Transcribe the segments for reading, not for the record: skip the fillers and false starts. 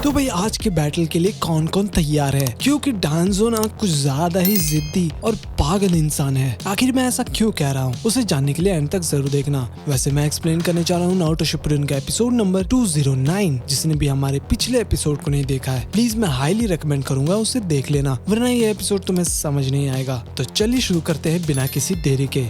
तो भाई आज के बैटल के लिए कौन कौन तैयार है, क्योंकि डांजो ना कुछ ज्यादा ही जिद्दी और पागल इंसान है। आखिर मैं ऐसा क्यों कह रहा हूँ, उसे जानने के लिए एंड तक जरूर देखना। वैसे मैं एक्सप्लेन करने जा रहा हूँ नारुतो शिपुडेन का एपिसोड नंबर 209। जिसने भी हमारे पिछले एपिसोड को नहीं देखा है, प्लीज मैं हाईली रिकमेंड करूंगा उसे देख लेना, वरना ये एपिसोड तुम्हें समझ नहीं आएगा। तो चलिए शुरू करते हैं बिना किसी देरी के।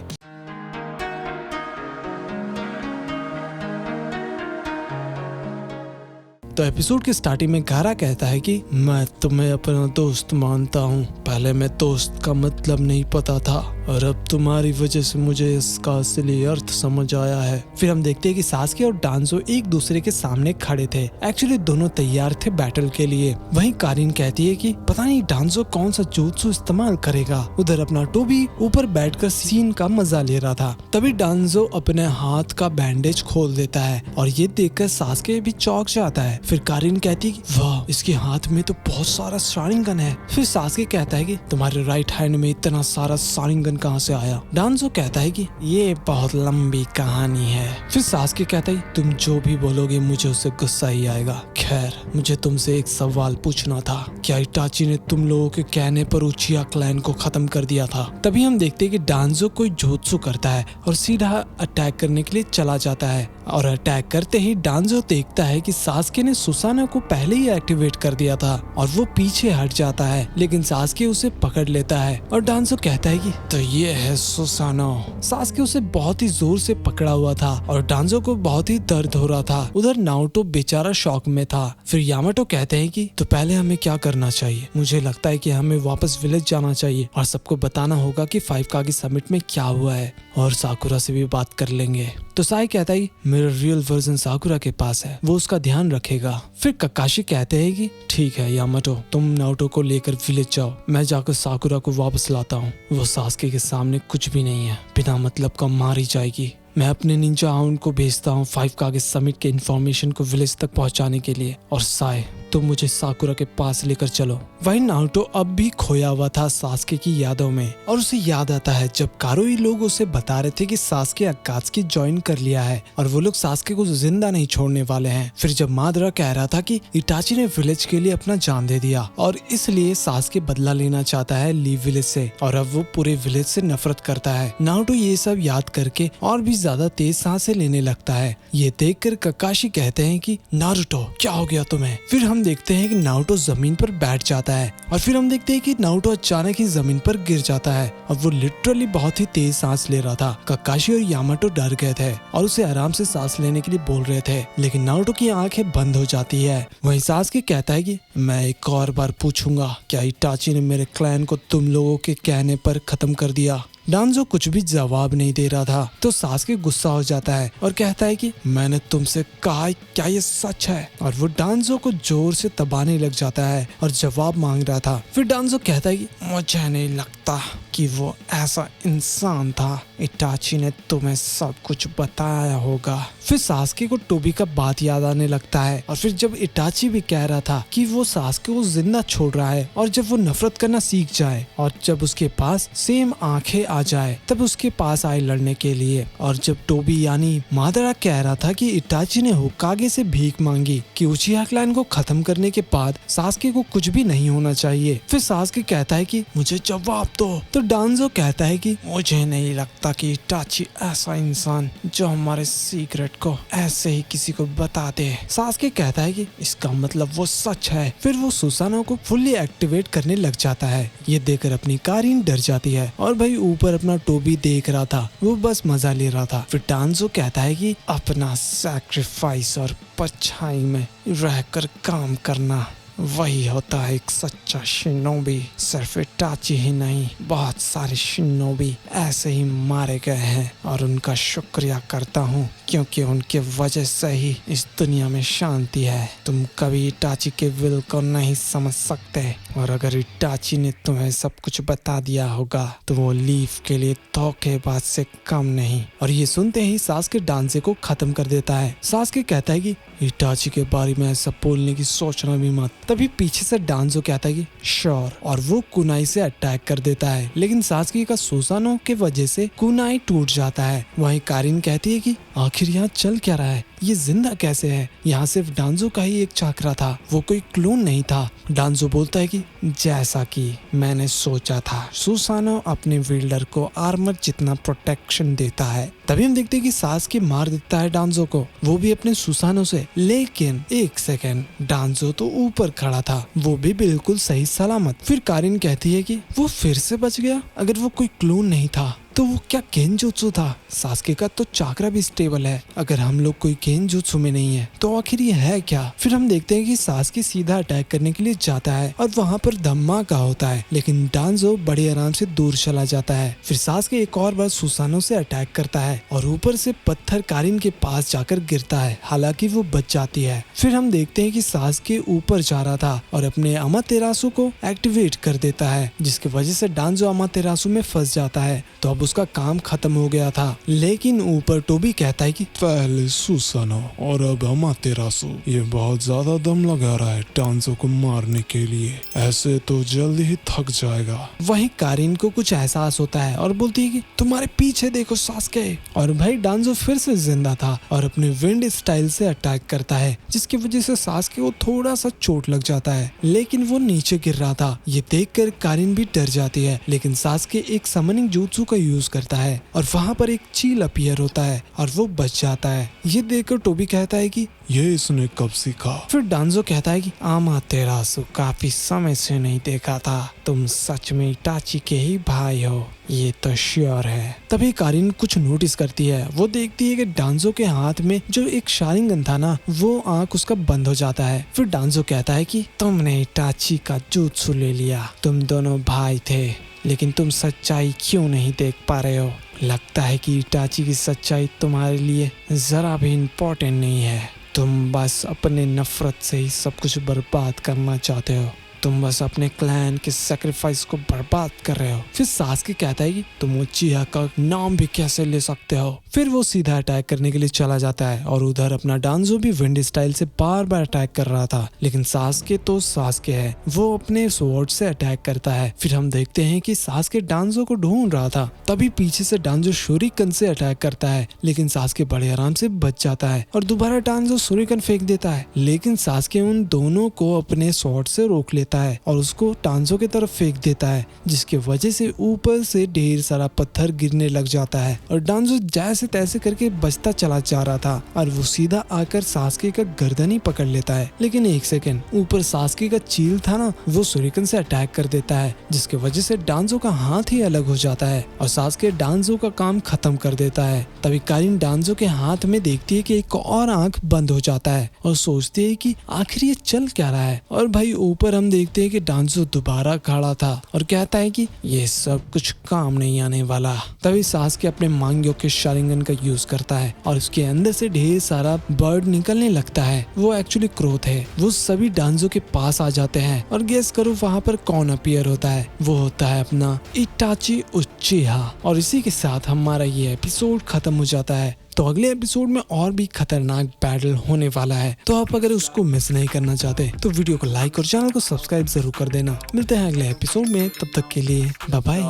तो एपिसोड के स्टार्टिंग में गारा कहता है कि मैं तुम्हें अपना दोस्त मानता हूँ। पहले मैं दोस्त का मतलब नहीं पता था और अब तुम्हारी वजह से मुझे इसका असली अर्थ समझ आया है। फिर हम देखते हैं कि सास्के और डांजो एक दूसरे के सामने खड़े थे। एक्चुअली दोनों तैयार थे बैटल के लिए। वहीं कारिन कहती है कि पता नहीं डांजो कौन सा jutsu इस्तेमाल करेगा। उधर अपना टोबी ऊपर बैठकर सीन का मजा ले रहा था। तभी डांजो अपने हाथ का बैंडेज खोल देता है और ये देखकर सास्के भी चौंक जाता है। फिर कारिन कहती है कि वाह, इसके हाथ में तो बहुत सारा शारिंगन है। फिर सास्के कहता है कि तुम्हारे राइट हैंड में इतना सारा शारिंगन कहाँ से आया। डांजो कहता है कि ये बहुत लंबी कहानी है। फिर सास्के कहता है तुम जो भी बोलोगे मुझे उससे गुस्सा ही आएगा। खैर, मुझे तुमसे एक सवाल पूछना था, क्या इटाची ने तुम लोगों के कहने पर उचिया क्लैन को खत्म कर दिया था? तभी हम देखते हैं कि डांजो कोई जोत्सु करता है और सीधा अटैक करने के लिए चला जाता है। और अटैक करते ही डांजो देखता है कि सास्के ने सुसाना को पहले ही एक्टिवेट कर दिया था और वो पीछे हट जाता है, लेकिन सास्के उसे पकड़ लेता है और डांजो कहता है कि तो ये है सुसाना। सास्के उसे बहुत ही जोर से पकड़ा हुआ था और डांजो को बहुत ही दर्द हो रहा था। उधर नारुतो बेचारा शॉक में था। फिर यामाटो कहते हैं कि तो पहले हमें क्या करना चाहिए? मुझे लगता है कि हमें वापस विलेज जाना चाहिए और सबको बताना होगा कि 5 कागे समिट में क्या हुआ है, और साकुरा से भी बात कर लेंगे। तो साई कहता है मेरा रियल वर्जन साकुरा के पास है, वो उसका ध्यान रखेगा। फिर ककाशी कहते हैं कि ठीक है यामाटो, तुम नारुतो को लेकर विलेज जाओ, मैं जाकर साकुरा को वापस लाता हूँ। वो सास्के के सामने कुछ भी नहीं है, बिना मतलब का मारी जाएगी। मैं अपने निंजा हाउंड को भेजता हूँ 5 कागे समिट के इन्फॉर्मेशन को विलेज तक पहुँचाने के लिए, और साई तुम मुझे साकुरा के पास लेकर चलो। वहीं नारुतो अब भी खोया हुआ था सास्के की यादों में, और उसे याद आता है जब कारोई लोग उसे बता रहे थे कि सास्के अकात्सुकी ज्वाइन कर लिया है और वो लोग सास्के को जिंदा नहीं छोड़ने वाले हैं। फिर जब मादरा कह रहा था कि इटाची ने विलेज के लिए अपना जान दे दिया और इसलिए सास्के बदला लेना चाहता है लीव विलेज से, और अब वो पूरे विलेज से नफरत करता है। नारुतो ये सब याद करके और भी ज्यादा तेज सांसें लेने लगता है। ये देखकर ककाशी कहते हैं कि नारुतो क्या हो गया तुम्हें? फिर हम देखते हैं कि नारुतो जमीन पर बैठ जाता है और फिर हम देखते हैं कि नारुतो अचानक ही जमीन पर गिर जाता है और वो लिटरली बहुत ही तेज सांस ले रहा था। ककाशी और यामाटो डर गए थे और उसे आराम से सांस लेने के लिए बोल रहे थे, लेकिन नारुतो की आंखें बंद हो जाती है। वहीं सास्के कहता है कि मैं एक और बार पूछूंगा, क्या इटाची ने मेरे क्लैन को तुम लोगों के कहने पर खत्म कर दिया? डांजो कुछ भी जवाब नहीं दे रहा था, तो सास्के गुस्सा हो जाता है और कहता है कि मैंने तुमसे कहा, क्या ये सच है? और वो डांजो को जोर से दबाने लग जाता है और जवाब मांग रहा था। फिर डांजो कहता है कि मुझे नहीं लगता कि वो ऐसा इंसान था, इटाची ने तुम्हें सब कुछ बताया होगा। फिर सास्के को टोबी का बात याद आने लगता है, और फिर जब इटाची भी कह रहा था कि वो सास्के को जिंदा छोड़ रहा है और जब वो नफरत करना सीख जाए और जब उसके पास सेम आंखें आ जाए तब उसके पास आए लड़ने के लिए, और जब टोबी यानी मादरा कह रहा था कि इटाची ने होकागे से भीख मांगी कि उचिहा क्लैन को खत्म करने के बाद सास्के को कुछ भी नहीं होना चाहिए। फिर सास्के कहता है कि मुझे जवाब दो, तो डांजो कहता है कि मुझे नहीं लगता कि इटाची ऐसा इंसान जो हमारे सीक्रेट को ऐसे ही किसी को बता दे। सास्के कहता है कि इसका मतलब वो सच है। फिर वो सुसाना को फुल्ली एक्टिवेट करने लग जाता है। ये देखकर अपनी कारिन डर जाती है और भाई ऊपर अपना टोबी देख रहा था, वो बस मजा ले रहा था। फिर डांजो कहता है कि अपना सैक्रिफाइस और परछाई में रहकर काम करना वही होता है एक सच्चा शिनोबी। सिर्फ इटाची ही नहीं, बहुत सारे शिनोबी ऐसे ही मारे गए हैं और उनका शुक्रिया करता हूँ क्योंकि उनके वजह से ही इस दुनिया में शांति है। तुम कभी इटाची के विल को नहीं समझ सकते, और अगर इटाची ने तुम्हें सब कुछ बता दिया होगा तो वो लीफ के लिए धोखेबाज से कम नहीं। और ये सुनते ही सास्के डांसे को खत्म कर देता है। सास्के कहता है कि इटाची के बारे में ऐसा बोलने की सोचना भी मत। तभी पीछे से डांजो कहता है कि श्योर, और वो कुनाई से अटैक कर देता है, लेकिन सास्के का सुसानो के वजह से कुनाई टूट जाता है। वहीं कारिन कहती है कि आखिर यहाँ चल क्या रहा है? ये जिंदा कैसे है? यहाँ सिर्फ डांजो का ही एक चाकरा था, वो कोई क्लोन नहीं था। डांजो बोलता है कि जैसा कि मैंने सोचा था। सुसानो अपने विल्डर को आर्मर जितना प्रोटेक्शन देता है। तभी हम देखते हैं कि सास्के मार देता है डांजो को, वो भी अपने सुसानो से। लेकिन एक सेकेंड, डांजो तो ऊपर खड़ा था, वो भी बिल्कुल सही सलामत। फिर कारिन कहती है कि वो फिर से बच गया। अगर वो कोई क्लोन नहीं था तो वो क्या गेंजुत्सु था? सास्के का तो चाकरा भी स्टेबल है, अगर हम लोग कोई गेंजुत्सु में नहीं है तो आखिर ये है क्या? फिर हम देखते हैं कि सास्के सीधा अटैक करने के लिए जाता है और वहाँ पर धमाका होता है, लेकिन डांजो बड़े आराम से दूर चला जाता है। फिर सास्के एक और बार सुसानो से अटैक करता है और ऊपर से पत्थर कारिन के पास जाकर गिरता है, हालांकि वो बच जाती है। फिर हम देखते हैं कि सास्के ऊपर जा रहा था और अपने अमातेरासु को एक्टिवेट कर देता है, जिसकी वजह से डांजो अमातेरासु में फंस जाता है। तो अब उसका काम खत्म हो गया था। लेकिन ऊपर टोबी कहता है कि पहले सुसानो और अब अमातेरासु, ये बहुत ज्यादा दम लगा रहा है डांजो को मारने के लिए, ऐसे तो जल्दी ही थक जाएगा। वहीं कारिन को कुछ एहसास होता है और बोलती है कि तुम्हारे पीछे देखो सास्के। और भाई डांजो फिर से जिंदा था और अपने विंड स्टाइल से अटैक करता है, जिसकी वजह से सास्के को थोड़ा सा चोट लग जाता है, लेकिन वो नीचे गिर रहा था। ये देखकर कारिन भी डर जाती है, लेकिन सास्के एक समनिंग jutsu का यूज करता है और वहाँ पर एक चील अपीयर होता है और वो बच जाता है। ये देखकर टोबी कहता है कि ये इसने कब सीखा? फिर डांजो कहता है कि अमातेरासु, काफी समय से नहीं देखा था, तुम सच में इटाची के ही भाई हो, ये तो श्योर है। तभी कारिन कुछ नोटिस करती है, वो देखती है कि डांजो के हाथ में जो एक शारिंगन था ना, वो आंख उसका बंद हो जाता है। फिर डांजो कहता है कि तुमने इटाची का jutsu ले लिया, तुम दोनों भाई थे, लेकिन तुम सच्चाई क्यों नहीं देख पा रहे हो? लगता है कि इटाची की सच्चाई तुम्हारे लिए जरा भी इम्पोर्टेंट नहीं है, तुम बस अपने नफरत से ही सब कुछ बर्बाद करना चाहते हो, तुम बस अपने क्लैन के सैक्रिफाइस को बर्बाद कर रहे हो। फिर सास्के कहता है कि तुम उचिहा का नाम भी कैसे ले सकते हो? फिर वो सीधा अटैक करने के लिए चला जाता है और उधर अपना डांजो भी विंड स्टाइल से बार बार अटैक कर रहा था, लेकिन सास्के तो सास्के है, वो अपने स्वॉर्ड से अटैक करता है। फिर हम देखते हैं कि सास्के डांजो को ढूंढ रहा था, तभी पीछे से डांजो शूरिकन से अटैक करता है, लेकिन सास्के बड़े आराम से बच जाता है और दोबारा डांजो शूरिकन फेंक देता है, लेकिन सास्के उन दोनों को अपने स्वॉर्ड से रोक लेता है और उसको डांजो की तरफ फेंक देता है, जिसकी वजह से ऊपर से ढेर सारा पत्थर गिरने लग जाता है और डांजो जैसे तैसे करके बचता चला जा रहा था और वो सीधा आकर सास्के का गर्दन ही पकड़ लेता है। लेकिन एक सेकंड, ऊपर सास्के का चील था ना, वो शूरिकन से अटैक कर देता है, जिसकी वजह से डांजो का हाथ ही अलग हो जाता है और सास्के डांजो का काम खत्म कर देता है। तभी कारिन डांजो के हाथ में देखती है कि एक और आंख बंद हो जाता है और सोचती है कि आखिर ये चल क्या रहा है। और भाई ऊपर हम देखते हैं कि डांजो दोबारा खड़ा था और कहता है कि ये सब कुछ काम नहीं आने वाला। तभी सास्के अपने मांग्यो के शारिंगन का यूज करता है और उसके अंदर से ढेर सारा बर्ड निकलने लगता है, वो एक्चुअली क्रोथ है। वो सभी डांजो के पास आ जाते हैं और गेस करो वहाँ पर कौन अपीयर होता है? वो होता है अपना इटाची उचिहा। और इसी के साथ हमारा ये एपिसोड खत्म हो जाता है। तो अगले एपिसोड में और भी खतरनाक बैटल होने वाला है, तो आप अगर उसको मिस नहीं करना चाहते तो वीडियो को लाइक और चैनल को सब्सक्राइब जरूर कर देना। मिलते हैं अगले एपिसोड में, तब तक के लिए बाय बाय।